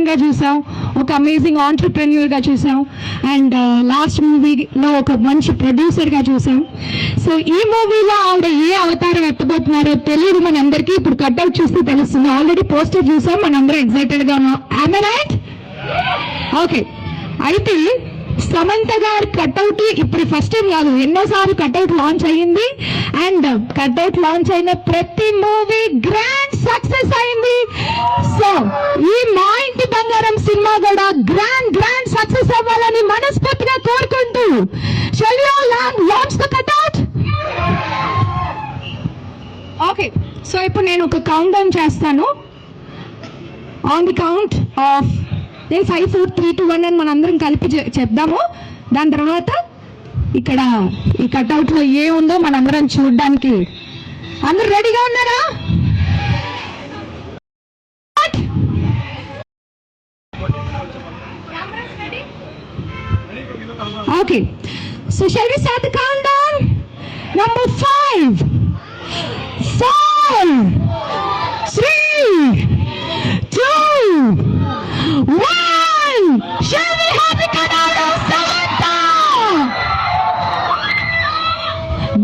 గా చూసాం, ఒక అమేజింగ్ ఆంటర్ప్రెన్యూర్గా చూసాం, అండ్ లాస్ట్ మూవీలో ఒక మంచి ప్రొడ్యూసర్గా చూసాం. సో ఈ మూవీలో ఆవిడ ఏ అవతారం ఎత్తబోతున్నారో తెలియదు మనందరికీ. ఇప్పుడు కట్అవుట్ చూస్తే తెలుస్తుంది. ఆల్రెడీ పోస్టర్ చూసాం, మనందరం ఎక్సైటెడ్గా ఉన్నాం. ఓకే, అయితే సమంత గారి కట్అవుట్ ఇప్పుడు ఫస్ట్ టైం కాదు, ఎన్నోసార్లు కట్అవుట్ లాంచ్ అయ్యింది. అండ్ కట్అవుట్ లాంచ్ అయిన ప్రతి మూవీ గ్రాండ్ సక్సెస్ అయింది. సో ఈ మా ఇంటి బంగారం సినిమా కూడా గ్రాండ్ సక్సెస్ అవ్వాలని మనస్ఫూర్తిగా కోరుకుంటూ shall we all launch the cutout? Okay, so ఇప్పుడు నేను ఒక కౌంట్ డౌన్ చేస్తాను. ఆన్ ది కౌంట్ ఆఫ్ నేను 5 4 3 2 1 అని మనందరం కలిపి చెప్దాము. దాని తర్వాత ఇక్కడ ఈ కట్అవుట్లో ఏముందో మనందరం చూడడానికి అందరూ రెడీగా ఉన్నారా? Okay, so shall we start the countdown? Number 5 4 3 2 1. Shall we have the cutout of Samantha?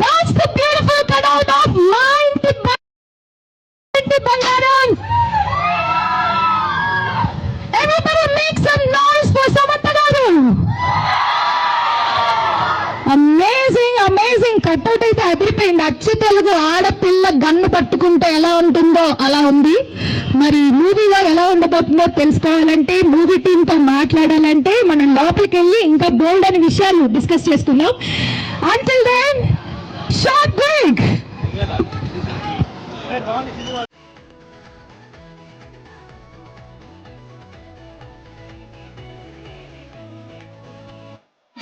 That's the beautiful cutout of mine, the Bangaram. Everybody make some noise for Samantha garu. Amazing cutout అయితే అదిరిపోయింది. అచ్చు తెలుగు ఆడపిల్ల gun పట్టుకుంటే ఎలా ఉంటుందో అలా ఉంది. మరి మూవీలో ఎలా ఉండబోతుందో తెలుసుకోవాలంటే, మూవీ టీంతో మాట్లాడాలంటే మనం లోపలికి వెళ్ళి ఇంకా బోల్డ్ అనే విషయాలు డిస్కస్ చేసుకుందాం. Until then short break.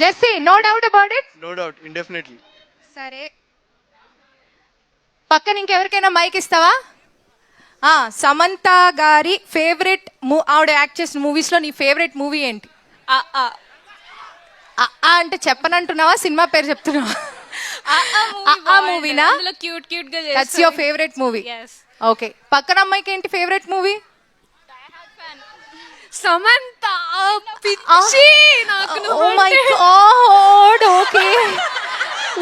Jessie, no doubt about it? No doubt, indefinitely. సరే, పక్కన ఇంకెవరికైనా మైక్ ఇస్తావా? సమంత గారి ఫేవరెట్ ఆవిడ యాక్ట్ చేసిన మూవీస్లో నీ ఫేవరెట్ మూవీ ఏంటి? అంటే చెప్పనంటున్నావా, సినిమా పేరు చెప్తున్నావా? మూవీనా? క్యూట్ క్యూట్ గా that's your favourite movie. Okay, పక్కన అమ్మాయికి ఏంటి ఫేవరెట్ మూవీ? సమంత పిచ్చి నాకు. Oh my god, okay.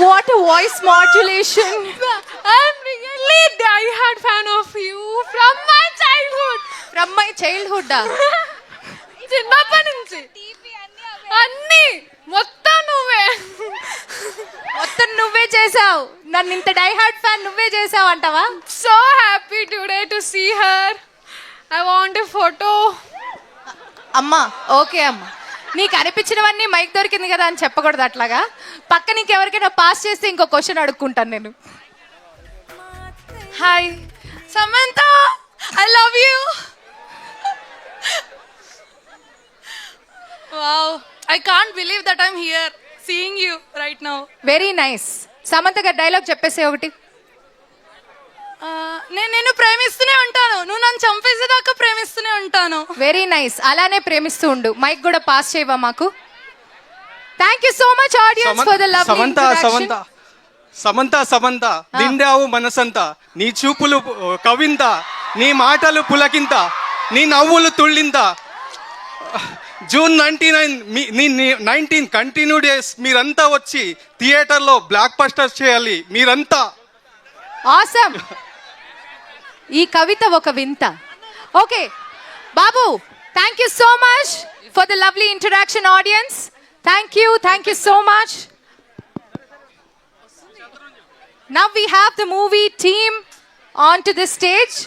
What a voice modulation. I'm really die-hard fan of you from my childhood. From my childhood. చిన్నప్పటి నుంచి అన్ని మొత్తం నువ్వే చేసావు. నన్ను ఇంత డై హార్ట్ ఫ్యాన్ నువ్వే చేసావు అంటావా? So happy today to see her. I want a photo. అమ్మా, ఓకే అమ్మా, నీకు అనిపించినవన్నీ మైక్ దొరికింది కదా అని చెప్పకూడదు అట్లాగా. పక్క నీకు ఎవరికైనా పాస్ చేస్తే ఇంకో క్వశ్చన్ అడుక్కుంటాను నేను. Hi Samantha, I love you. Wow, I can't believe that I'm here seeing you right now. Very nice. Samantha గారి డైలాగ్ చెప్పేసే ఒకటి. నేను నిన్ను ప్రేమిస్తూనే ఉంటాను, నువ్వు నన్ను చంపేసేదాకా ప్రేమిస్తూనే ఉంటాను. వెరీ నైస్, అలానే ప్రేమిస్తూ ఉండు. మైక్ కూడా పాస్ చేయవా మాకు? Thank you so much audience for the lovely introduction. Samantha నిండావు మనసంతా, నీ చూపులు కవింత, నీ మాటలు పులకింత, నీ నవ్వులు తుళ్ళింత. June 19 కంటిన్యూ డేస్ మీరంతా వచ్చి థియేటర్లో బ్లాక్ బస్టర్ చేయాలి మీరంతా. ఆసమ్. ఈ కవిత ఒక వింత. Okay Babu, thank you so much for the lovely interaction audience. Thank you so much. Now we have the movie team onto the stage.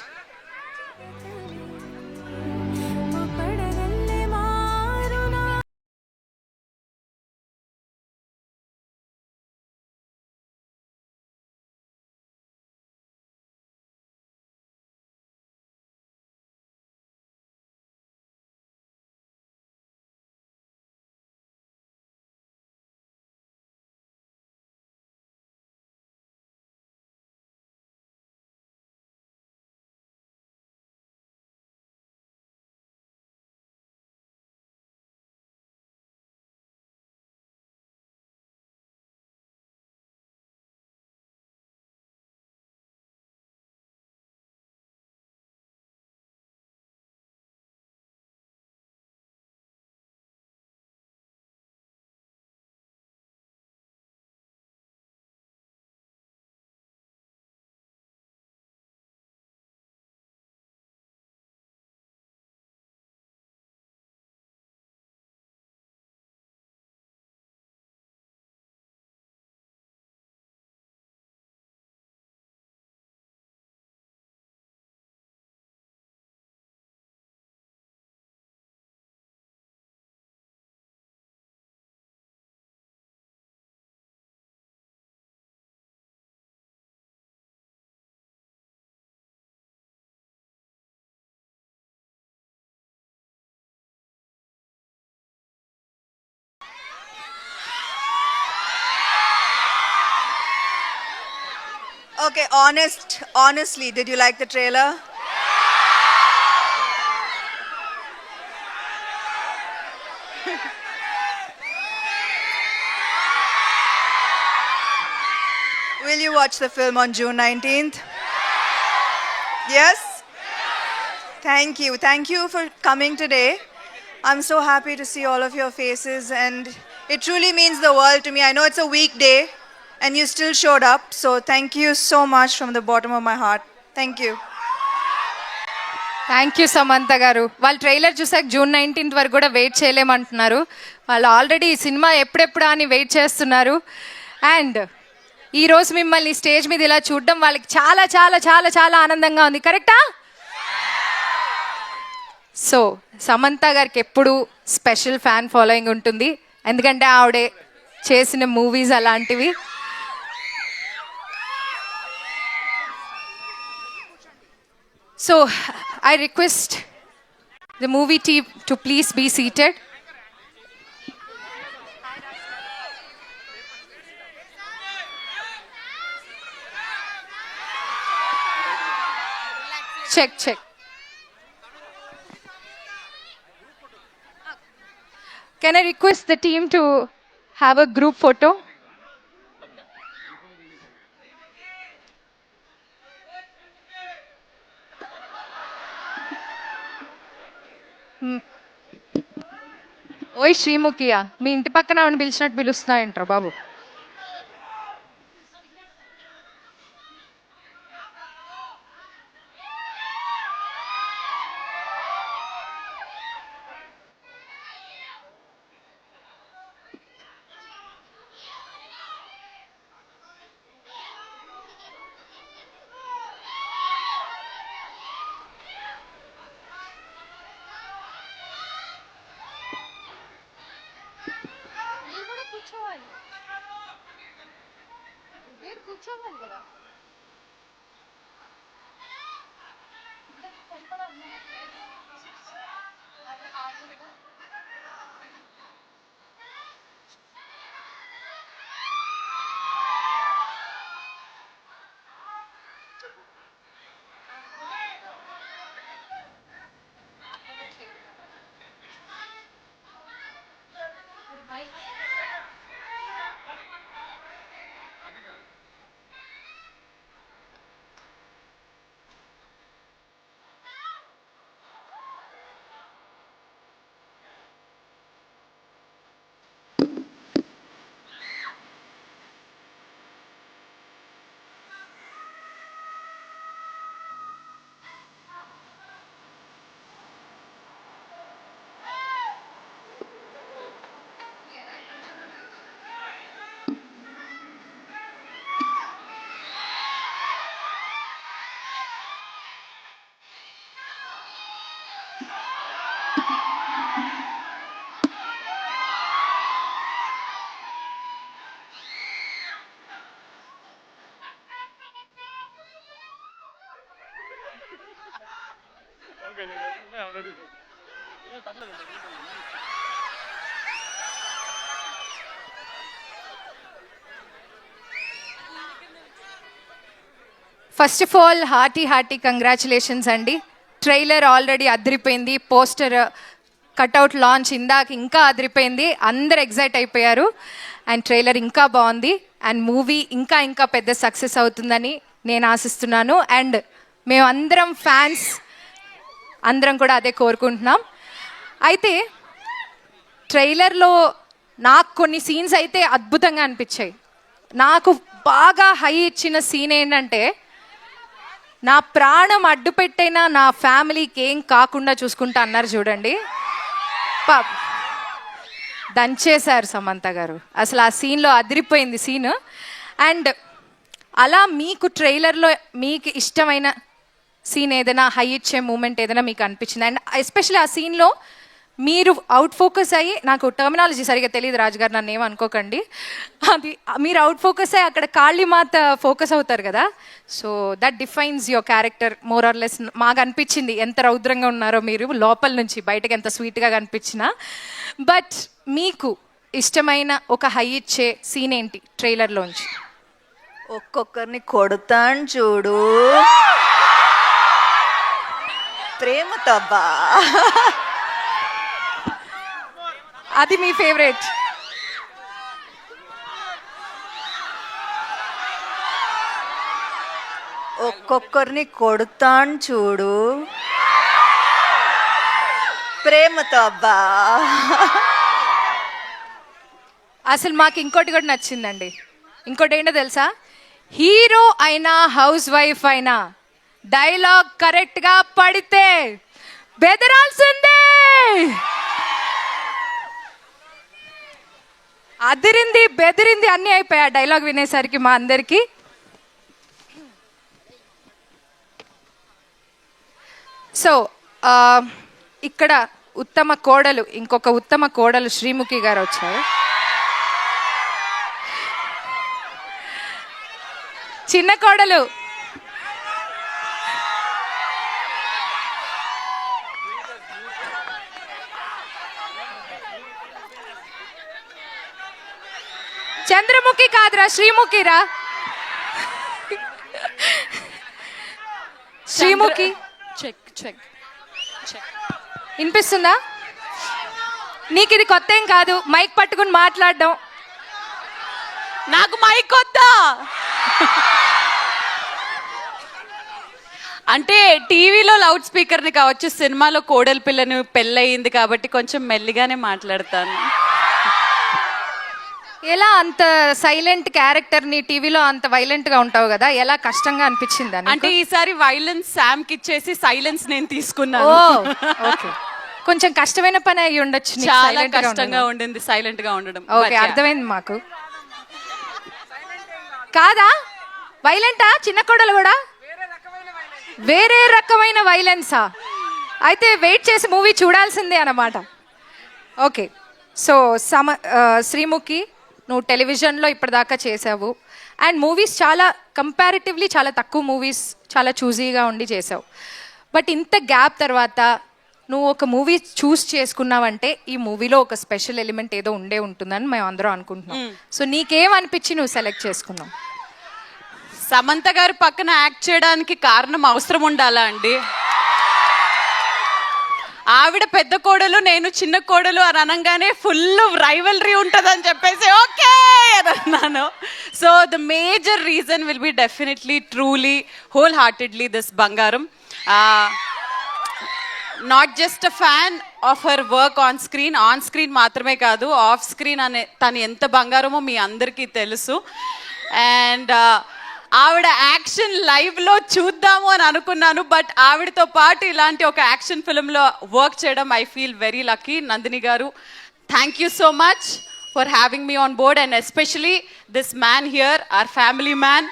Okay, honestly, did you like the trailer? Will you watch the film on June 19th? Yes? Thank you. Thank you for coming today. I'm so happy to see all of your faces, and it truly means the world to me. I know it's a weekday and you still showed up, so thank you so much from the bottom of my heart. Thank you. Thank you Samantha గారు. వాళ్ళు trailer చూసాక June 19th వరకు కూడా wait చేయలేమంటున్నారు. వాళ్ళు already ఈ cinema ఎప్పుడెప్పుడా అని wait చేస్తున్నారు. అండ్ ఈరోజు మిమ్మల్ని స్టేజ్ మీద ఇలా చూడడం వాళ్ళకి చాలా చాలా చాలా చాలా ఆనందంగా ఉంది. కరెక్టా? సో సమంత గారికి ఎప్పుడు స్పెషల్ ఫ్యాన్ ఫాలోయింగ్ ఉంటుంది, ఎందుకంటే ఆవిడే చేసిన మూవీస్ అలాంటివి. So, I request the movie team to please be seated. Check. Can I request the team to have a group photo? ఓయ్ శ్రీముఖియా, మీ ఇంటి పక్కన ఆవిడ పిలిచినట్టు పిలుస్తున్నాయంటారు బాబు. First of all hearty congratulations అండి. ట్రైలర్ ఆల్రెడీ అదిరిపోయింది, పోస్టర్ కట్అవుట్ లాంచ్ ఇందాక ఇంకా అదిరిపోయింది, అందరు ఎగ్జైట్ అయిపోయారు. అండ్ ట్రైలర్ ఇంకా బాగుంది, అండ్ మూవీ ఇంకా ఇంకా పెద్ద సక్సెస్ అవుతుందని నేను ఆశిస్తున్నాను. అండ్ మేమందరం ఫ్యాన్స్ అందరం కూడా అదే కోరుకుంటున్నాం. అయితే ట్రైలర్లో నాకు కొన్ని సీన్స్ అయితే అద్భుతంగా అనిపించాయి. నాకు బాగా హై ఇచ్చిన సీన్ ఏంటంటే, నా ప్రాణం అడ్డు పెట్టైనా నా ఫ్యామిలీకి ఏం కాకుండా చూసుకుంటా అన్నారు చూడండి. దంచేశారు సమంత గారు, అసలు ఆ సీన్లో అదిరిపోయింది సీన్. అండ్ అలా మీకు ట్రైలర్లో మీకు ఇష్టమైన సీన్ ఏదైనా, హై ఇచ్చే మూమెంట్ ఏదైనా మీకు అనిపించింది? అండ్ ఎస్పెషల్లీ ఆ సీన్లో మీరు అవుట్ ఫోకస్ అయ్యి, నాకు టర్మినాలజీ సరిగా తెలియదు రాజుగారు, నన్ను ఏమనుకోకండి, అది మీరు అవుట్ ఫోకస్ అయ్యి అక్కడ కాళీమాత ఫోకస్ అవుతారు కదా, so that defines your character more or less. మాకు అనిపించింది ఎంత రౌద్రంగా ఉన్నారో మీరు, లోపల నుంచి బయటకు ఎంత స్వీట్గా కనిపించినా. బట్ మీకు ఇష్టమైన ఒక హై ఇచ్చే సీన్ ఏంటి ట్రైలర్లోంచి? ఒక్కొక్కరిని కొడతాను చూడు ప్రేమతో అబ్బా. అది మీ ఫేవరెట్. ఒక్కొక్కరిని కొడతాను చూడు ప్రేమతో అబ్బా. అసలు మాకు ఇంకోటి కూడా నచ్చిందండి. ఇంకోటి ఏంటో తెలుసా, హీరో అయినా హౌస్ వైఫ్ అయినా డైలాగ్ కరెక్ట్గా పడితే బెదరాల్సిందే. అదిరింది బెదిరింది అన్నీ అయిపోయాయి ఆ డైలాగ్ వినేసరికి మా అందరికి. సో ఇక్కడ ఉత్తమ కోడలు, ఇంకొక ఉత్తమ కోడలు శ్రీముఖి గారు వచ్చారు. చిన్న కోడలు చంద్రముఖి కాదురా, శ్రీముఖిరా. శ్రీముఖి చెక్ చెక్ వినిపిస్తుందా? నీకు ఇది కొత్త ఏం కాదు, మైక్ పట్టుకుని మాట్లాడడం. నాకు మైక్ వద్దా? అంటే టీవీలో లౌడ్ స్పీకర్ని కావచ్చు, సినిమాలో కోడలి పిల్లని పెళ్ళయింది కాబట్టి కొంచెం మెల్లిగానే మాట్లాడతాను. ఎలా అంత సైలెంట్ క్యారెక్టర్ ని టీవీలో అంత వైలెంట్ గా ఉంటావు కదా, ఎలా కష్టంగా అనిపించింది? అంటే ఈసారి వైలెన్స్ శామ్ కి ఇచ్చేసి సైలెన్స్ నేను ఓ తీసుకున్నాను. ఓకే, కొంచెం కష్టమైన పని అయ్యి ఉండొచ్చు నీకు చాలా silent గా కష్టంగా ఉండడం. ఉండింది సైలెంట్ గా ఉండడం. Okay, But yeah. అర్థమైంది మాకు. కాదా వైలెంటా చిన్న కోడలు కూడా? వేరే రకమైన వైలెన్సా? అయితే వెయిట్ చేసి మూవీ చూడాల్సిందే అన్నమాట. ఓకే, సో శ్రీముఖి, నువ్వు టెలివిజన్లో ఇప్పటిదాకా చేసావు అండ్ మూవీస్ చాలా కంపారిటివ్లీ చాలా తక్కువ మూవీస్ చాలా చూజీగా ఉండి చేసావు. బట్ ఇంత గ్యాప్ తర్వాత నువ్వు ఒక మూవీ చూస్ చేసుకున్నావంటే ఈ మూవీలో ఒక స్పెషల్ ఎలిమెంట్ ఏదో ఉండే ఉంటుందని మేము అందరం అనుకుంటున్నాం. సో నీకేం అనిపించి నువ్వు సెలెక్ట్ చేసుకున్నావు? సమంత గారి పక్కన యాక్ట్ చేయడానికి కారణం అవసరం ఉండాలా అండి? ఆవిడ పెద్ద కోడలు, నేను చిన్న కోడలు అని అనగానే ఫుల్ రైవల్రీ ఉంటుందని చెప్పేసి ఓకే అని అన్నాను. So the major reason will be definitely truly wholeheartedly this Bangaram. Not just a fan of her work on screen మాత్రమే కాదు, ఆఫ్ స్క్రీన్ అనే తను ఎంత బంగారమో మీ అందరికీ తెలుసు. అండ్ ఆవిడ యాక్షన్ లైవ్లో చూద్దాము అని అనుకున్నాను, బట్ ఆవిడతో పాటు ఇలాంటి ఒక యాక్షన్ ఫిల్మ్లో వర్క్ చేయడం I feel very lucky. Nandini garu, thank you so much for having me on board and especially this man here, our family man.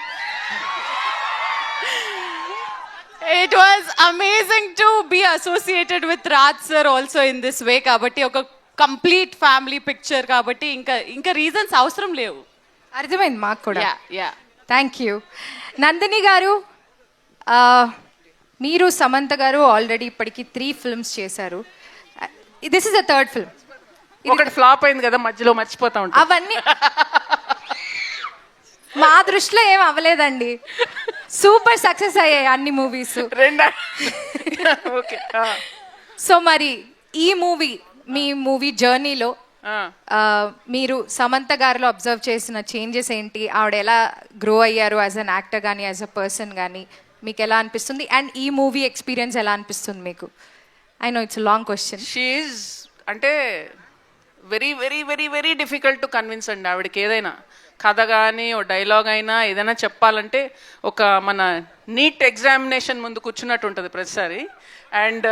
It was amazing to be associated with Raj sir also in this way. కాబట్టి ఒక complete family picture కాబట్టి ఇంకా reasons అవసరం లేవు. అర్థమైంది మాకు కూడా. Yeah thank you. Nandini గారు, మీరు సమంత గారు ఆల్రెడీ ఇప్పటికి 3 ఫిల్మ్స్ చేశారు. This is the third film. ఒకటి ఫ్లాప్ అయింది కదా, మధ్యలో మర్చిపోతా ఉంటాం. అవన్నీ మా దృష్టిలో ఏం అవ్వలేదండి, సూపర్ సక్సెస్ అయ్యాయి అన్ని మూవీస్. ఓకే. సో మరి ఈ మూవీ, మీ మూవీ జర్నీలో మీరు సమంత గారిలో అబ్జర్వ్ చేసిన చేంజెస్ ఏంటి? ఆవిడ ఎలా గ్రో అయ్యారు యాజ్ అన్ యాక్టర్ కానీ యాజ్ అ పర్సన్ కానీ మీకు ఎలా అనిపిస్తుంది? అండ్ ఈ మూవీ ఎక్స్పీరియన్స్ ఎలా అనిపిస్తుంది మీకు? I know it's long question. She అంటే very very very very difficult to convince అండి. ఆవిడకి ఏదైనా కథ కానీ ఓ డైలాగ్ అయినా ఏదైనా చెప్పాలంటే ఒక మన నీట్ ఎగ్జామినేషన్ ముందు కూర్చున్నట్టు ఉంటుంది ప్రతిసారి. And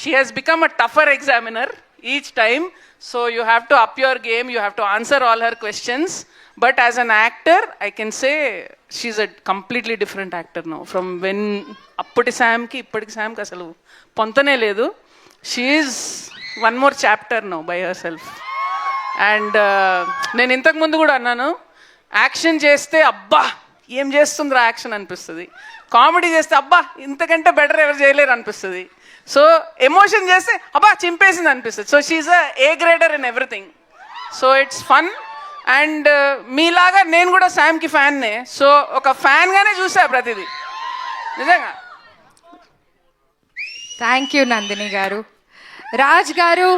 she has become a టఫర్ examiner each time. So you have to up your game, you have to answer all her questions. But as an actor, I can say she's a completely different actor now. From when appudi Sam ki ippadi Sam ki asalu pontane ledu. She is one more chapter now by herself. And నేను ఇంతకు ముందు కూడా అన్నాను, action చేస్తే అబ్బా ఏం చేస్తుందిరా action అనిపిస్తుంది, comedy చేస్తే అబ్బా ఇంతకంటే బెటర్ ఎవరు చేయలేరు అనిపిస్తుంది, సో ఎమోషన్ చేస్తే అబ్బా చింపేసింది అనిపిస్తుంది. So she A grader in everything. So it's fun and మీలాగా నేను కూడా శామ్కి ఫ్యాన్నే. సో ఒక ఫ్యాన్గానే చూసా ప్రతిదీ నిజంగా. థ్యాంక్ యూ నందిని గారు. రాజ్ గారు,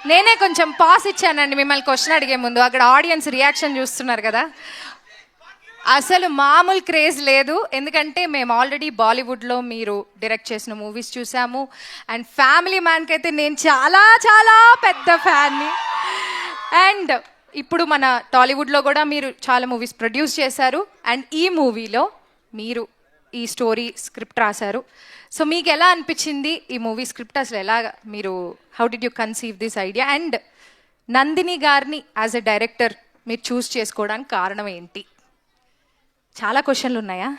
నేనే కొంచెం పాస్ ఇచ్చానండి మిమ్మల్ని క్వశ్చన్ అడిగే ముందు. అక్కడ ఆడియన్స్ రియాక్షన్ చూస్తున్నారు కదా, అసలు మామూలు క్రేజ్ లేదు. ఎందుకంటే మేము ఆల్రెడీ బాలీవుడ్లో మీరు డైరెక్ట్ చేసిన మూవీస్ చూసాము. అండ్ ఫ్యామిలీ మ్యాన్కి అయితే నేను చాలా చాలా పెద్ద ఫ్యాన్ని. అండ్ ఇప్పుడు మన టాలీవుడ్లో కూడా మీరు చాలా మూవీస్ ప్రొడ్యూస్ చేశారు. అండ్ ఈ మూవీలో మీరు ఈ స్టోరీ స్క్రిప్ట్ రాశారు. సో మీకు ఎలా అనిపించింది ఈ మూవీ స్క్రిప్ట్? అసలు ఎలా మీరు how did you conceive this idea? And Nandini గారిని యాజ్ ఎ డైరెక్టర్ మీరు చూస్ చేసుకోవడానికి కారణం ఏంటి? చాలా క్వశ్చన్లు ఉన్నాయా?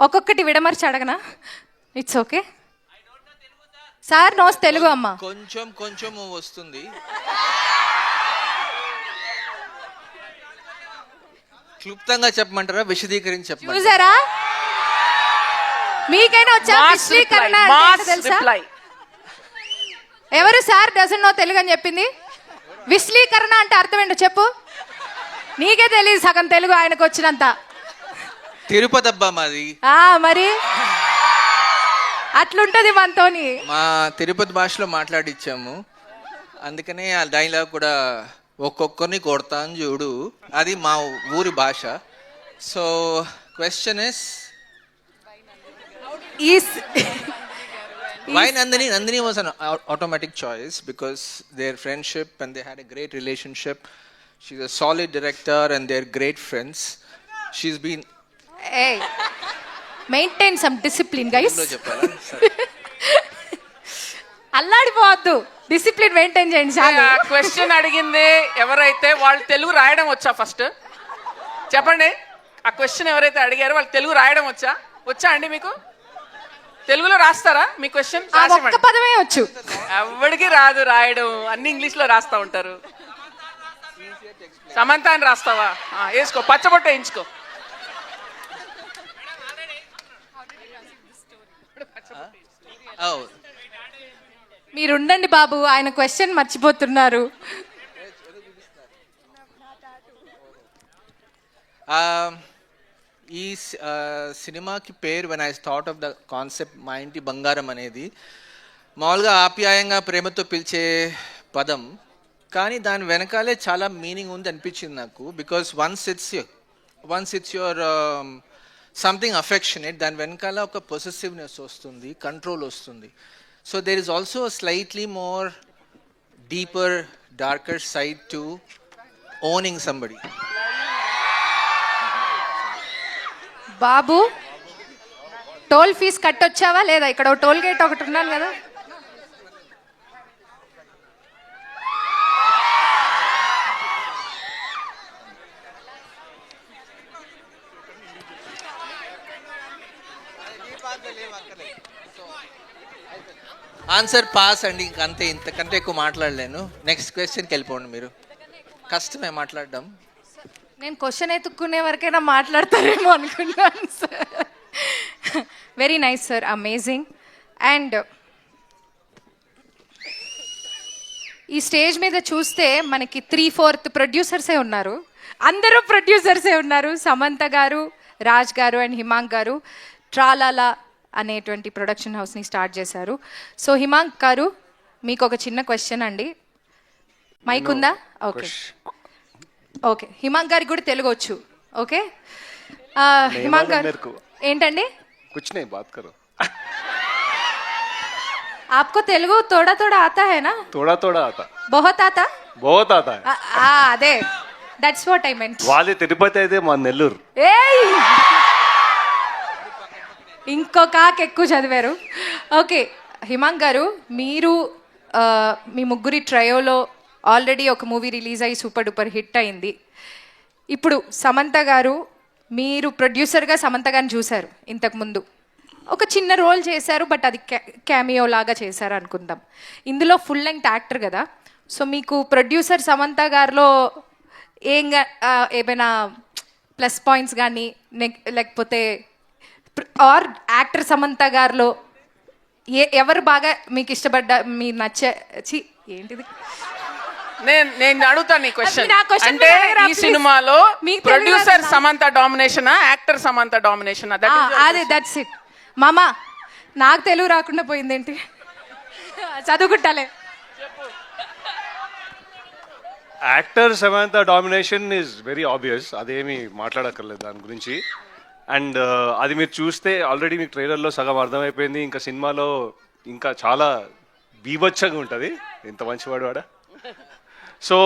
ఒక్కొక్కటి విడమర్చి అడగనా? It's okay sir. Knows Telugu అమ్మ. కొంచెం కొంచెం వస్తుంది. క్లుప్తంగా చెప్పమంటారా, విశదీకరించి చెప్పమంటారా? చూసారా, మీకైనా వచ్చా విశ్లీకరణ అంటే ఏంటో తెలుసా? ఎవరు సార్ డజన్ నో తెలుగు అని చెప్పింది? విశ్లీకరణ అంటే అర్థం ఏంటో చెప్పు. నీకే తెలియదు సగం తెలుగు ఆయనకు వచ్చినంత. తిరుపతి అబ్బా మాది. మరి అట్లుంటది మనతోని. మా తిరుపతి భాషలో మాట్లాడిచ్చాము, అందుకనే ఆ డైలాగ్ కూడా ఒక్కొక్కరిని కొడతాను చూడు, అది మా ఊరి భాష. So question is why Nandini? Nandini was an automatic choice because their friendship and they had a great relationship. She's a solid director and they're great friends. She's been maintain some discipline guys. చెప్పాలా? సరే. అల్లాడిపోవద్దు, discipline maintain చేయండి చాలు. Question అడిగింది ఎవరైతే వాళ్ళు తెలుగు రాయడం వచ్చా? First చెప్పండి. ఆ క్వశ్చన్ ఎవరైతే అడిగారో వాళ్ళు తెలుగు రాయడం వచ్చా అండి? మీకు తెలుగులో రాస్తారా మీ క్వశ్చన్? ఒక్క పదమే వచ్చు. ఎవరికి రాదు రాయడం, అన్ని ఇంగ్లీష్ లో రాస్తా ఉంటారు. సమంత అని రాస్తావా? వేసుకో, పచ్చబొట్ట వేయించుకో. Oh, మీరుండండి బాబు, ఆయన క్వశ్చన్ మర్చిపోతున్నారు. ఈ సినిమాకి పేరు when I thought of the concept మా ఇంటి బంగారం అనేది మామూలుగా ఆప్యాయంగా ప్రేమతో పిలిచే పదం, కానీ దాని వెనకాలే చాలా మీనింగ్ ఉంది అనిపించింది నాకు. Because once it's your something affectionate, దాని వెనకాల ఒక పొసెసివ్నెస్ వస్తుంది, కంట్రోల్ వస్తుంది. So there is also slightly more deeper darker side to owning somebody. బాబు, టోల్ ఫీజు కట్టొచ్చావా లేదా? ఇక్కడ టోల్ గేట్ ఒకటి ఉన్నాను కదా. ఆన్సర్ పాస్ అండి, ఇంకంతే, ఇంతకంటే ఎక్కువ మాట్లాడలేను. నెక్స్ట్ క్వశ్చన్కి వెళ్ళిపోండి. మీరు కష్టమే మాట్లాడడం. నేను క్వశ్చన్ ఎత్తుక్కునే వరకైనా మాట్లాడతారేమో అనుకున్నాను sir. Very nice sir, amazing. And ఈ స్టేజ్ మీద చూస్తే మనకి 3/4 ప్రొడ్యూసర్సే ఉన్నారు. అందరూ ప్రొడ్యూసర్సే ఉన్నారు. సమంత గారు, రాజ్ గారు అండ్ హిమాంక్ గారు ట్రాలాలా అనేటువంటి ప్రొడక్షన్ హౌస్ని స్టార్ట్ చేశారు. సో హిమాంక్ గారు, మీకు ఒక చిన్న క్వశ్చన్ అండి. మైక్ ఉందా? Okay okay. హిమాంక్ గారికి కూడా తెలుగు వచ్చు. ఓకే హిమాంక్ గారు ఏంటండి? कुछ नहीं बात करो. आपको तेलुगु थोड़ा थोड़ा आता है ना? थोड़ा थोड़ा आता. बहुत आता? बहुत आता है. అదే, దట్స్ వాట్ ఐ మెంట్. వాళ్ళది తిరుపతి అయితే మా నెల్లూరు. ఏయ్, ఇంకో కాకి ఎక్కువ చదివారు. ఓకే హిమాంక్ గారు, మీరు మీ ముగ్గురి ట్రయోలో ఆల్రెడీ ఒక మూవీ రిలీజ్ అయ్యి సూపర్ డూపర్ హిట్ అయింది. ఇప్పుడు సమంత గారు, మీరు ప్రొడ్యూసర్గా సమంత గారిని చూశారు ఇంతకుముందు. ఒక చిన్న రోల్ చేశారు, బట్ అది క్యామియో లాగా చేశారు అనుకుందాం. ఇందులో ఫుల్ లెంగ్త్ యాక్టర్ కదా. సో మీకు ప్రొడ్యూసర్ సమంత గారిలో ఏమైనా ప్లస్ పాయింట్స్ కానీ లేకపోతే ఆర్ యాక్టర్ సమంత గారిలో ఎవరు బాగా మీకు ఇష్టపడ్డ మీ నచ్చే ఛీ, ఏంటిది నేను అడుగుతాను నీ క్వశ్చన్ నా question అంటే మీరు అడగరా, ఈ please? సినిమాలో మీకు ప్రొడ్యూసర్ తెలియదు కదా. సమంత డామినేషనా యాక్టర్ సమంత డామినేషనా అదే దట్స్ ఇట్ మామా. నాకు తెలుగు రాకుండా పోయిందేంటి చదువుకుంటాలే. Actor Samantha domination is very obvious, అదేమి మాట్లాడక్కర్లేదు దాని గురించి. అండ్ అది మీరు చూస్తే ఆల్రెడీ మీకు ట్రైలర్లో సగం అర్థమైపోయింది, ఇంకా సినిమాలో ఇంకా చాలా బీభత్సంగా ఉంటుంది. ఇంత మంచివాడు వాడా. సో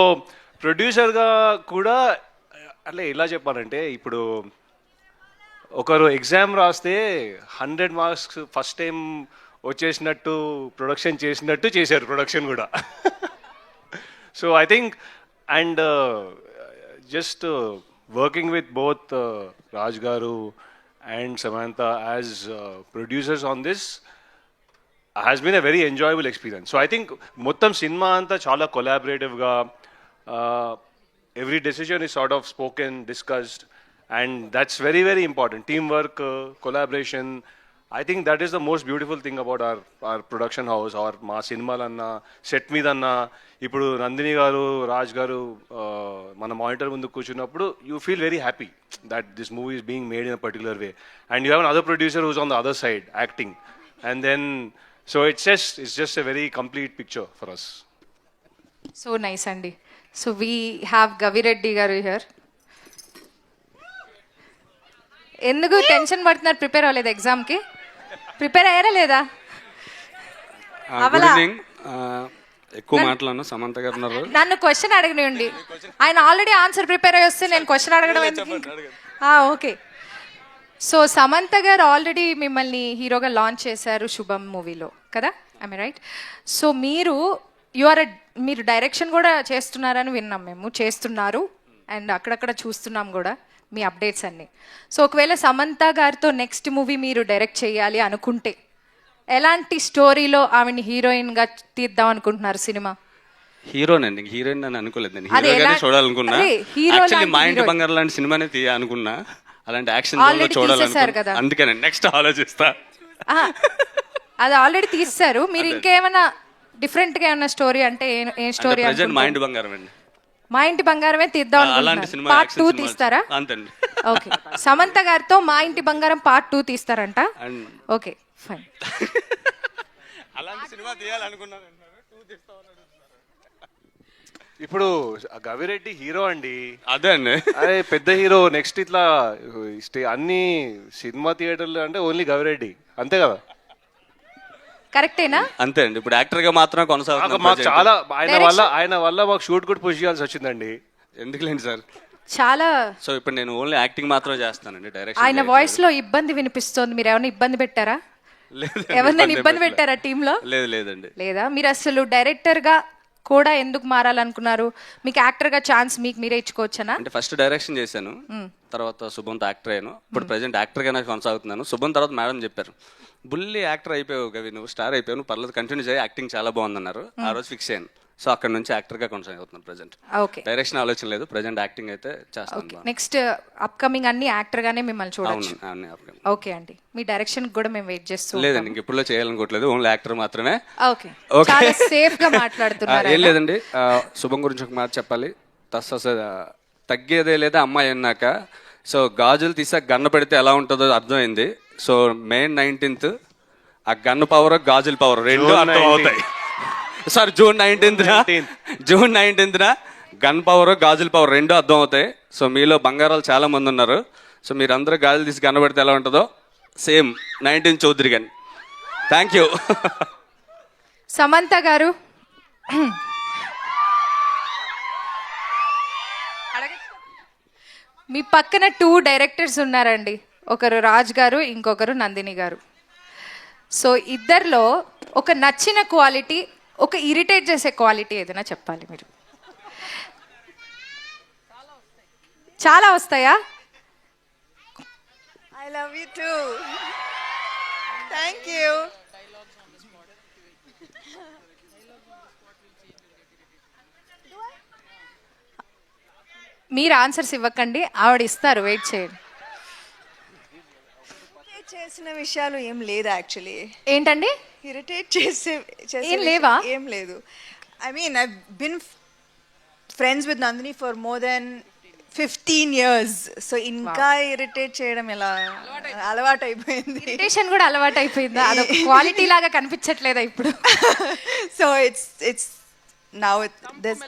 ప్రొడ్యూసర్గా కూడా అట్లా ఎలా చెప్పాలంటే, ఇప్పుడు ఒకరు ఎగ్జామ్ రాస్తే 100 మార్క్స్ ఫస్ట్ టైం వచ్చేసినట్టు ప్రొడక్షన్ చేసినట్టు చేశారు ప్రొడక్షన్ కూడా. So I think and just working with both Raj garu and Samantha as producers on this has been a very enjoyable experience. So I think మొత్తం సినిమా అంతా చాలా కొలాబరేటివ్గా, every decision is sort of spoken, discussed, and that's very, very important. Teamwork, collaboration. I think that is the most beautiful thing about our production house, or మా సినిమాలన్నా set మీద అన్నా. ఇప్పుడు నందిని గారు, రాజ్ గారు మన మానిటర్ ముందు కూర్చున్నప్పుడు you feel very happy that this movie is being made in a particular way, and you have another producer who's on the other side acting, and then so it's just a very complete picture for us. So nice అండి. So we have Gavireddy గారు here. ఎందుకు tension పడుతున్నారు? Prepare అవ్వలేదు ఎగ్జామ్కి? Prepare అయ్యారా లేదా? Good evening. ఎక్కువ మాట్లాడను, సమంత గారు ఉన్నారు. నన్ను క్వశ్చన్ అడగనివ్వండి. ఆయన ఆల్రెడీ ఆన్సర్ ప్రిపేర్ అయ్యి వస్తే నేను క్వశ్చన్ అడగడం ఎందుకు? ఓకే. సో సమంత గారు ఆల్రెడీ మిమ్మల్ని హీరోగా లాంచ్ చేశారు శుభం మూవీలో కదా, ఐ రైట్? సో మీరు డైరెక్షన్ కూడా చేస్తున్నారని విన్నాం, మేము చేస్తున్నారు అండ్ అక్కడక్కడ చూస్తున్నాం కూడా మీ అప్డేట్స్ అన్నీ. సో ఒకవేళ సమంత గారితో నెక్స్ట్ మూవీ మీరు డైరెక్ట్ చేయాలి అనుకుంటే ఎలాంటి స్టోరీలో ఆమెని హీరోయిన్గా తీద్దాం అనుకుంటున్నారు సినిమా? హీరోనండి, హీరోయిన్ అని అనుకోలేదండి, అదే హీరోగానే ఎలా- చూడాలనుకున్నా. అదే, హీరో యాక్చువల్లీ లాంటి మా ఇంటి హీరోయిన్. బంగారం లాంటి సినిమానే అనుకున్నా, అలాంటి యాక్షన్ Already తీసేశారు కదా. అందుకనే నెక్స్ట్ ఆలోచిస్తా. అది ఆల్రెడీ తీస్తారు. మీరు ఇంకేమైనా డిఫరెంట్గా ఏమైనా స్టోరీ అంటే ఏ స్టోరీ? ప్రెజెంట్ మా ఇంటి బంగారం అండి. మా ఇంటి బంగారమే తీద్దాం అలాంటి అనుకుంటున్నారు. సినిమా పార్ట్ యాక్షన్ 2 సినిమా తీస్తారా? అంతండి. ఓకే. సమంత గారితో మా ఇంటి బంగారం పార్ట్ 2 తీస్తారంట. And okay fine. అలాంటి సినిమా తీయాలనుకున్నాను. ఇప్పుడు గవిరెడ్డి హీరో అండి, అదే అండి. అదే పెద్ద హీరో. నెక్స్ట్ ఇట్లా అన్ని సినిమా థియేటర్లు అంటే ఓన్లీ గవిరెడ్డి, అంతే కదా? కరెక్టేనా? అంతే అండి. ఇప్పుడు యాక్టర్ గా మాత్రమే కొనసాగుతున్నాం. మాకు చాలా ఆయన వల్ల మాకు షూట్ కూడా పుష్ చేయాల్సి వచ్చిందండి. ఎందుకులేండి సార్. చాలా సో ఇప్పుడు నేను ఓన్లీ యాక్టింగ్ మాత్రమే చేస్తానండి, డైరెక్షన్. ఆయన వాయిస్ లో ఇబ్బంది వినిపిస్తోంది. మీరు ఎవరైనా ఇబ్బంది పెట్టారా? ఎవరినైనా ఇబ్బంది పెట్టారా టీంలో? లేదండి. లేదా? మీరు అసలు డైరెక్టర్ గా కూడా ఎందుకు మారాలనుకున్నారు? మీకు యాక్టర్ గా ఛాన్స్ మీకు మీరే ఇచ్చుకోవచ్చనా? అంటే ఫస్ట్ డైరెక్షన్ చేశాను, తర్వాత శుభంతో యాక్టర్ అయ్యాను. ఇప్పుడు ప్రెజెంట్ యాక్టర్ గానే కొనసాగుతున్నాను. శుభం తర్వాత మేడం చెప్పారు, బుల్లి యాక్టర్ అయిపోయావు గవి, నువ్వు స్టార్ అయిపోయావు, నువ్వు పర్లేదు కంటిన్యూ చేయి, యాక్టింగ్ చాలా బాగుందన్నారు. ఆ రోజు ఫిక్స్ అయ్యాను. సో అక్కడ నుంచి యాక్టర్ గా కొనసాగుతున్నాను ప్రెజెంట్. ఓకే. డైరెక్షన్ ఆలోచన లేదు, ప్రెజెంట్ యాక్టింగ్ అయితే చేస్తాను. నెక్స్ట్ అప్కమింగ్ అన్ని యాక్టర్ గానే మిమ్మల్ని చూడొచ్చు. అవును. ఓకే అండి. మీ డైరెక్షన్ కూడా మేము వెయిట్ చేస్తాం. లేదండి, ఇంకెప్పుడు చేయాలనుకోవట్లేదు, ఓన్లీ యాక్టర్ మాత్రమే. ఓకే. చాలా సేఫ్ గా మాట్లాడుతున్నారు. ఏం లేదండి, శుభం గురించి ఒక మాట చెప్పాలి. తగ్గేదే లేదా అమ్మాయి అన్నాక. సో గాజులు తీసాక గన్న పెడితే ఎలా ఉంటుందో అర్థమైంది. సో May 19th ఆ గన్ను పవర్ గాజుల పవర్ రెండు అర్థం అవుతాయి. Sorry, June 19th gun power గాజుల పవర్ రెండు అర్థం అవుతాయి. సో మీలో బంగారాలు చాలా మంది ఉన్నారు. సో మీరందరూ గాజులు తీసి గన్న పెడితే ఎలా ఉంటుందో సేమ్ 19 చౌదరి గాని. Thank you. సమంత గారు, మీ పక్కన 2 డైరెక్టర్స్ ఉన్నారండి. ఒకరు రాజ్ గారు, ఇంకొకరు నందిని గారు. సో ఇద్దరిలో ఒక నచ్చిన క్వాలిటీ, ఒక ఇరిటేట్ చేసే క్వాలిటీ ఏదైనా చెప్పాలి మీరు. చాలా వస్తాయా? I love you too. Thank you. మీరు ఆన్సర్స్ ఇవ్వకండి, ఆవిడ ఇస్తారు, వెయిట్ చేయండి. చేసిన విషయాలు ఏం లేదు యాక్చువల్లీ. ఏంటండి? ఇరిటేట్ చేసే ఏం లేవా? ఏం లేదు. I mean I been friends with Nandini for more than 15 years. So ఇంకా ఇరిటేట్ చేయడం ఎలా అలవాటు అయిపోయింది. ఇరిటేషన్ కూడా అలవాటు అయిపోయిందా? అదొక క్వాలిటీ లాగా కనిపించట్లేదా ఇప్పుడు? So it's now this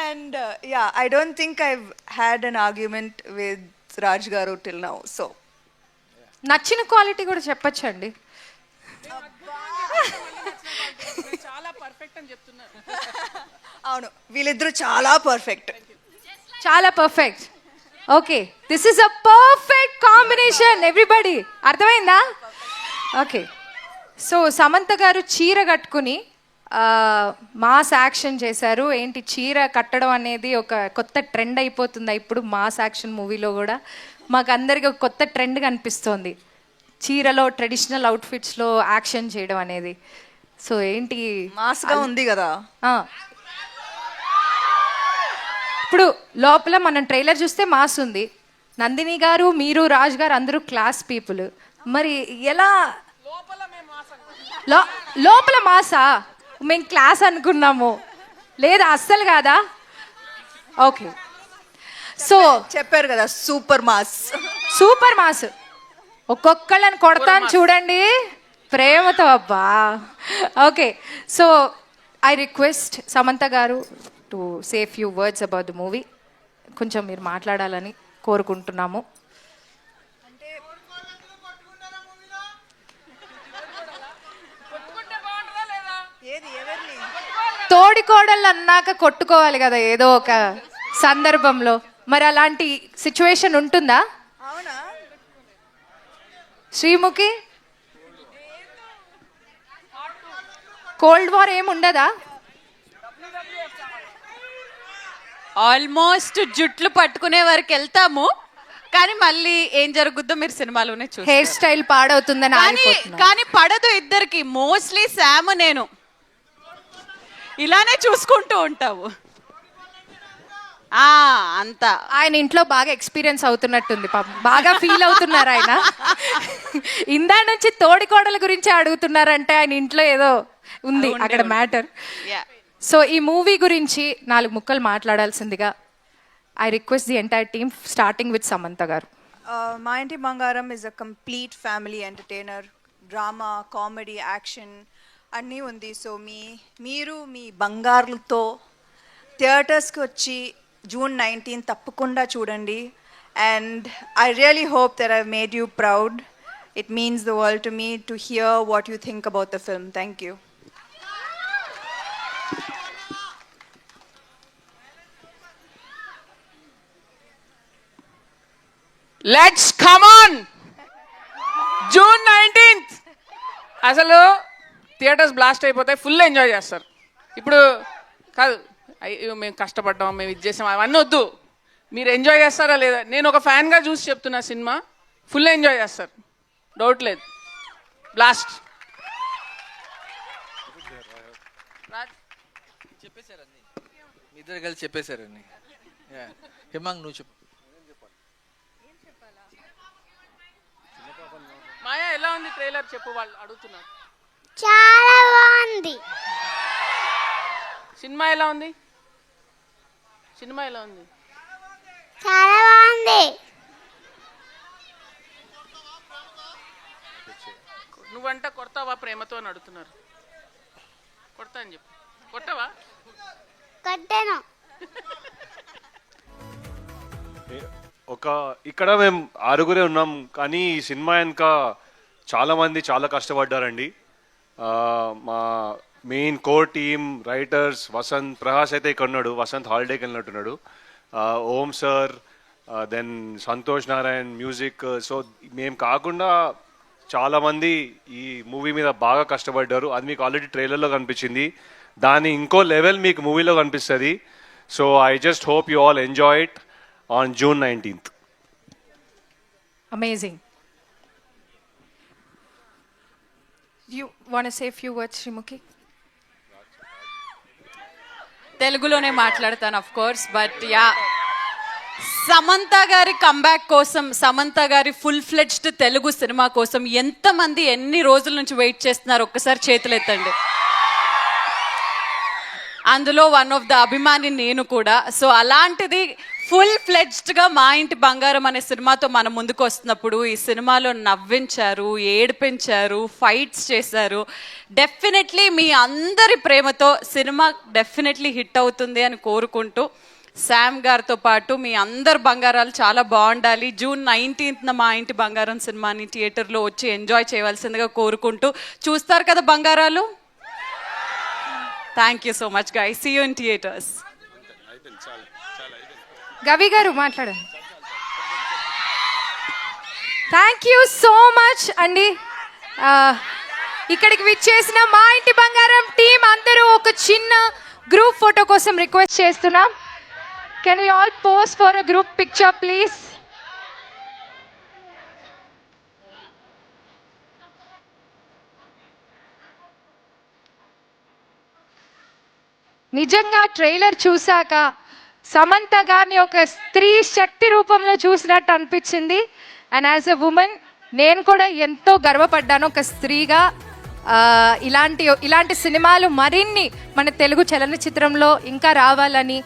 and yeah, I don't think I've had an argument with Raj Garu till now. So నచ్చిన క్వాలిటీ కూడా చెప్పొచ్చండి. చాలా పర్ఫెక్ట్ అని చెప్తున్నారు. అవును, వీళ్ళిద్దరూ చాలా పర్ఫెక్ట్. చాలా perfect. Okay, this is a perfect combination everybody. అర్థమైందా? ఓకే, సో సమంత గారు చీర కట్టుకుని మాస్ యాక్షన్ చేశారు. ఏంటి చీర కట్టడం అనేది ఒక కొత్త ట్రెండ్ అయిపోతుంది ఇప్పుడు మాస్ యాక్షన్ మూవీలో కూడా. మాకు అందరికి ఒక కొత్త ట్రెండ్ కనిపిస్తోంది చీరలో ట్రెడిషనల్ అవుట్ఫిట్స్లో యాక్షన్ చేయడం అనేది. సో ఏంటి మాస్గా ఉంది కదా. ఇప్పుడు లోపల మనం ట్రైలర్ చూస్తే మాస్ ఉంది. నందిని గారు, మీరు, రాజ్ గారు అందరూ క్లాస్ పీపుల్. మరి ఎలా లోపల మాసా? మేము క్లాస్ అనుకున్నాము. లేదా అస్సలు కాదా? ఓకే, సో చెప్పారు కదా సూపర్ మాస్. Super mass. ఒక్కొక్కళ్ళని కొడతాను చూడండి ప్రేమతో. అబ్బా. Okay, so I request Samantha garu to say few words about the movie. కొంచెం మీరు మాట్లాడాలని కోరుకుంటున్నాము. తోడి కోడళ్ళు అన్నాక కొట్టుకోవాలి కదా ఏదో ఒక సందర్భంలో. మరి అలాంటి సిచ్యువేషన్ ఉంటుందా అవునా శ్రీముఖి? కోల్డ్ వార్ ఏమి ఉండదా? ఆల్మోస్ట్ జుట్లు పట్టుకునే వరకు వెళ్తాము, కానీ మళ్ళీ ఏం జరుగుద్దో మీరు సినిమాలోనే చూస్తారు. హెయిర్ స్టైల్ పాడవుతుందని కానీ పడదు ఇద్దరికి. మోస్ట్లీ శామ్ నేను ఇలానే చూసుకుంటూ ఉంటావు. అంతా ఆయన ఇంట్లో బాగా ఎక్స్పీరియన్స్ అవుతున్నట్టుంది పాపం. బాగా ఫీల్ అవుతున్నారు ఆయన. ఇందా నుంచి తోడికోడల గురించి అడుగుతున్నారంటే ఆయన ఇంట్లో ఏదో ఉంది అక్కడ మ్యాటర్. సో ఈ మూవీ గురించి 4 ముక్కలు మాట్లాడాల్సిందిగా I request the entire team starting with Samantha garu. Maa Inti Bangaram is a complete family entertainer. Drama, comedy, action అన్నీ ఉంది. సో మీరు మీ బంగారులతో థియేటర్స్కి వచ్చి June 19 తప్పకుండా చూడండి. And I really hope that I made you proud. It means the world to me to hear what you think about the film. Thank you. Let's come on June 19th. అసలు theatres blast అయిపోతాయి, full enjoy చేస్తారు. ఇప్పుడు కాదు అయ్యో మేము కష్టపడ్డాం, మేము ఇది చేసాం అవన్నీ వద్దు. మీరు ఎంజాయ్ చేస్తారా లేదా? నేను ఒక ఫ్యాన్గా చూసి చెప్తున్నా, సినిమా ఫుల్ ఎంజాయ్ చేస్తారు, డౌట్ లేదు. బ్లాస్ట్. చెప్పేశారు అన్ని, మీ ఇద్దరు కలిసి చెప్పేశారు అన్ని. హిమాంగ్ నువ్వు చెప్పు. మాయా ఎలా ఉంది ట్రైలర్ చెప్పు, వాళ్ళు అడుగుతున్నారు. చాలా బాగుంది. సినిమా ఎలా ఉంది? సినిమా ఎలా ఉంది? చాలా బాగుంది. నువ్వంట కొడతావా ప్రేమతో అని అడుగుతున్నారు. కొడతా అని చెప్పు. కొట్టవా? కొట్టాను. ఇక్కడ మేము 6 ఉన్నాం, కానీ ఈ సినిమా వెనుక చాలామంది చాలా కష్టపడ్డారండి. మా main core team, writers, Vasanth Prakash అయితే ఇక్కడ ఉన్నాడు, వసంత్ హాలిడేకి వెళ్ళినట్టున్నాడు. Om sir, then Santosh Narayan music. So మేము కాకుండా చాలామంది ఈ మూవీ మీద బాగా కష్టపడ్డారు. అది మీకు ఆల్రెడీ ట్రైలర్లో కనిపించింది. దాని ఇంకో లెవెల్ మీకు మూవీలో కనిపిస్తుంది. So I just hope you all enjoy it on June 19th. Amazing. You want to say a few words, Srimukhi? తెలుగులోనే మాట్లాడతాను of course, but yeah Samantha గారి కంబ్యాక్ కోసం, సమంత గారి ఫుల్ ఫ్లెడ్జ్డ్ తెలుగు సినిమా కోసం ఎంతమంది ఎన్ని రోజుల నుంచి వెయిట్ చేస్తున్నారు ఒక్కసారి చేతులు ఎత్తండి. అందులో వన్ ఆఫ్ ద అభిమాని నేను కూడా. సో అలాంటిది ఫుల్ ఫ్లెడ్జ్డ్గా మా ఇంటి బంగారం అనే సినిమాతో మన ముందుకు వస్తున్నప్పుడు ఈ సినిమాలో నవ్వించారు, ఏడిపించారు, ఫైట్స్ చేశారు. డెఫినెట్లీ మీ అందరి ప్రేమతో సినిమా డెఫినెట్లీ హిట్ అవుతుంది అని కోరుకుంటూ, శామ్ గారితో పాటు మీ అందరు బంగారాలు చాలా బాగుండాలి. జూన్ 19th మా ఇంటి బంగారం సినిమాని థియేటర్లో వచ్చి ఎంజాయ్ చేయవలసిందిగా కోరుకుంటూ, చూస్తారు కదా బంగారాలు. Thank you so much guys, see you in theatres. Gavi గారు మాట్లాడండి. థ్యాంక్ యూ సో మచ్ అండి. ఇక్కడికి విచ్చేసిన మా ఇంటి బంగారం టీం అందరూ ఒక చిన్న గ్రూప్ ఫోటో కోసం రిక్వెస్ట్ చేస్తున్నాం. Can we all pose for a group picture please? నిజంగా ట్రైలర్ చూశాక సమంత గారిని ఒక స్త్రీ శక్తి రూపంలో చూసినట్టు అనిపించింది. అండ్ యాజ్ ఎ ఉమెన్ నేను కూడా ఎంతో గర్వపడ్డాను ఒక స్త్రీగా. ఇలాంటి సినిమాలు మరిన్ని మన తెలుగు చలనచిత్రంలో ఇంకా రావాలని,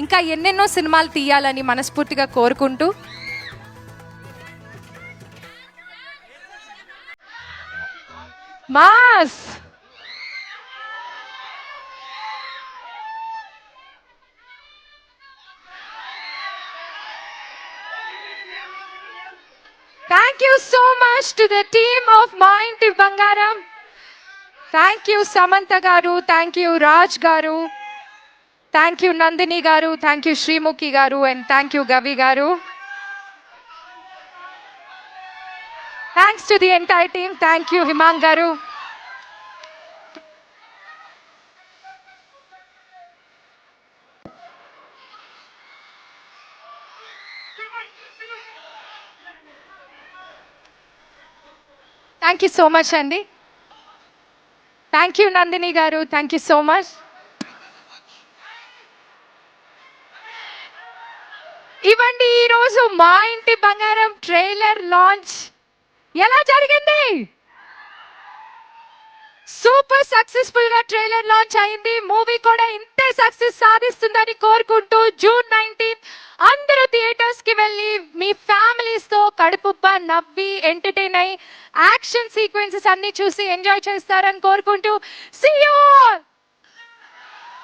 ఇంకా ఎన్నెన్నో సినిమాలు తీయాలని మనస్ఫూర్తిగా కోరుకుంటూ, mass Thank you so much to the team of Ma Inti Bangaram. Thank you Samantha garu, thank you Raj garu, thank you Nandini garu, thank you Srimukhi garu, and thank you Gavi garu. Thanks to the entire team. Thank you Himang garu. Thank you so much Andy. Thank you Nandini garu, thank you so much. ఇవండి ఈరోజు మా ఇంటి బంగారం trailer launch ఎలా జరిగింది? Super successful గా trailer launch అయింది. Movie కూడా ఇంతే సక్సెస్ సాధిస్తుందని కోరుకుంటూ, జూన్ 19th అందరూ థియేటర్స్ కి వెళ్ళి మీ ఫ్యామిలీస్ తో కడుపుబ్బా నవ్వి ఎంటర్టైన్ అయ్యి యాక్షన్ సీక్వెన్సెస్ అన్ని చూసి ఎంజాయ్ చేస్తారని కోరుకుంటూ, సీ యూ ఆల్.